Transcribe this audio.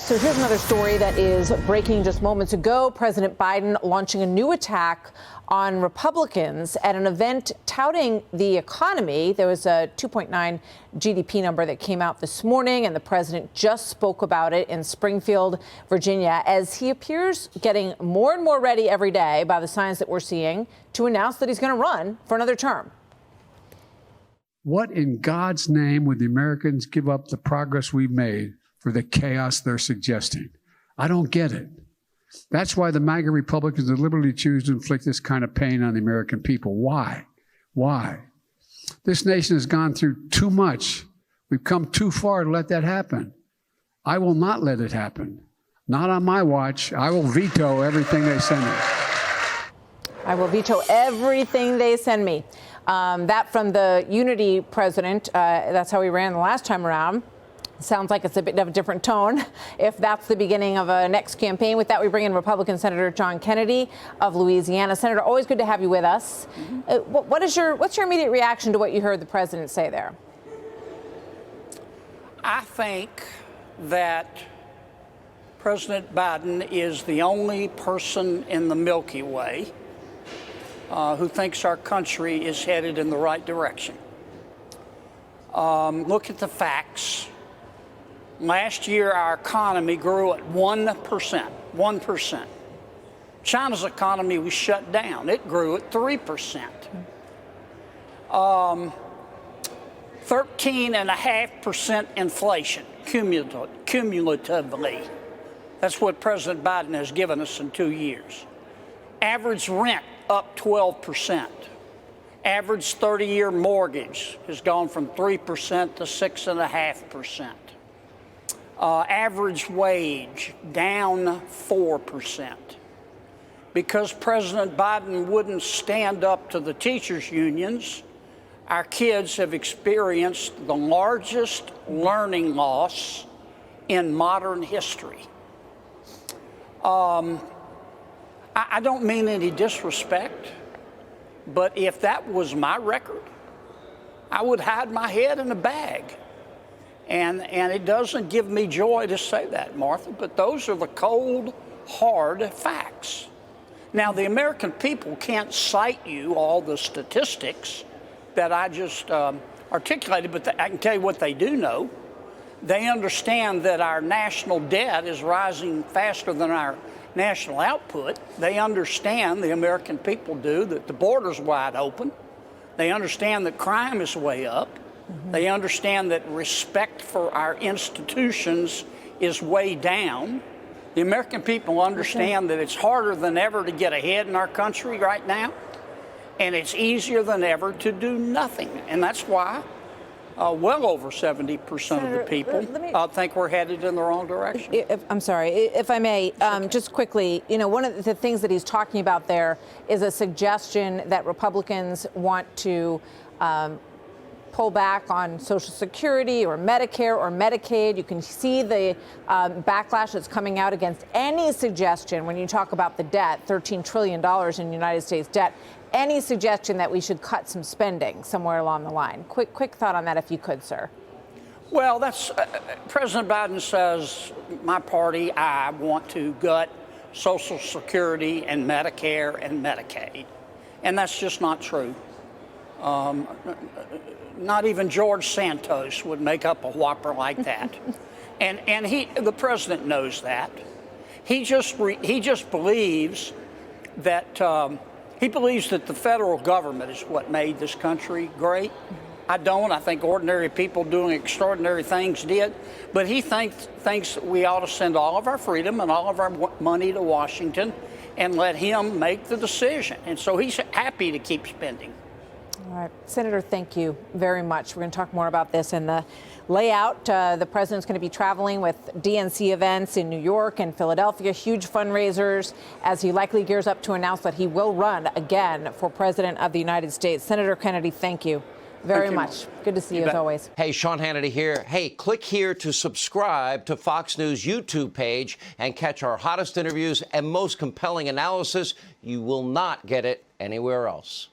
So here's another story that is breaking just moments ago. President Biden launching a new attack on Republicans at an event touting the economy. There was a 2.9 GDP number that came out this morning, and the president just spoke about it in Springfield, Virginia, as he appears getting more and more ready every day by the signs that we're seeing to announce that he's going to run for another term. What in God's name would the Americans give up the progress we've made for the chaos they're suggesting? I don't get it. That's why the MAGA Republicans deliberately choose to inflict this kind of pain on the American people. Why? Why? This nation has gone through too much. We've come too far to let that happen. I will not let it happen. Not on my watch. I will veto everything they send me. I will veto everything they send me. That from the Unity president. That's how he ran the last time around. Sounds like it's a bit of a different tone if that's the beginning of a next campaign. With that, we bring in Republican Senator John Kennedy of Louisiana. Senator, always good to have you with us. What's your immediate reaction to what you heard the president say there? I think that President Biden is the only person in the Milky Way who thinks our country is headed in the right direction. Look at the facts. Last year, our economy grew at 1%. 1%. China's economy was shut down. It grew at 3%. 13.5% inflation cumulatively. That's what President Biden has given us in 2 years. Average rent up 12%. Average 30-year mortgage has gone from 3% to 6.5%. Average wage down 4%. Because President Biden wouldn't stand up to the teachers' unions, our kids have experienced the largest learning loss in modern history. I don't mean any disrespect, but if that was my record, I would hide my head in a bag. And it doesn't give me joy to say that, Martha, but those are the cold, hard facts. Now, the American people can't cite you all the statistics that I just articulated, but I can tell you what they do know. They understand that our national debt is rising faster than our national output. They understand, the American people do, that the border's wide open. They understand that crime is way up. They understand that respect for our institutions is way down. The American people understand that it's harder than ever to get ahead in our country right now, and it's easier than ever to do nothing. And that's why well over 70% of the people think we're headed in the wrong direction. I'm sorry, if I may, just quickly, one of the things that he's talking about there is a suggestion that Republicans want to pull back on Social Security or Medicare or Medicaid. You can see the backlash that's coming out against any suggestion when you talk about the debt, $13 trillion in United States debt, any suggestion that we should cut some spending somewhere along the line. Quick thought on that, if you could, sir. Well, that's President Biden says, my party, I want to gut Social Security and Medicare and Medicaid. And that's just not true. Not even George Santos would make up a whopper like that. and the president knows that. He just believes that he believes that the federal government is what made this country great. I don't. I think ordinary people doing extraordinary things did. But he thinks that we ought to send all of our freedom and all of our money to Washington and let him make the decision. And so he's happy to keep spending. All right. Senator, thank you very much. We're going to talk more about this in the layout. The president's going to be traveling with DNC events in New York and Philadelphia, huge fundraisers, as he likely gears up to announce that he will run again for president of the United States. Senator Kennedy, thank you very much. Good to see you as always. Hey, Sean Hannity here. Hey, click here to subscribe to Fox News YouTube page and catch our hottest interviews and most compelling analysis. You will not get it anywhere else.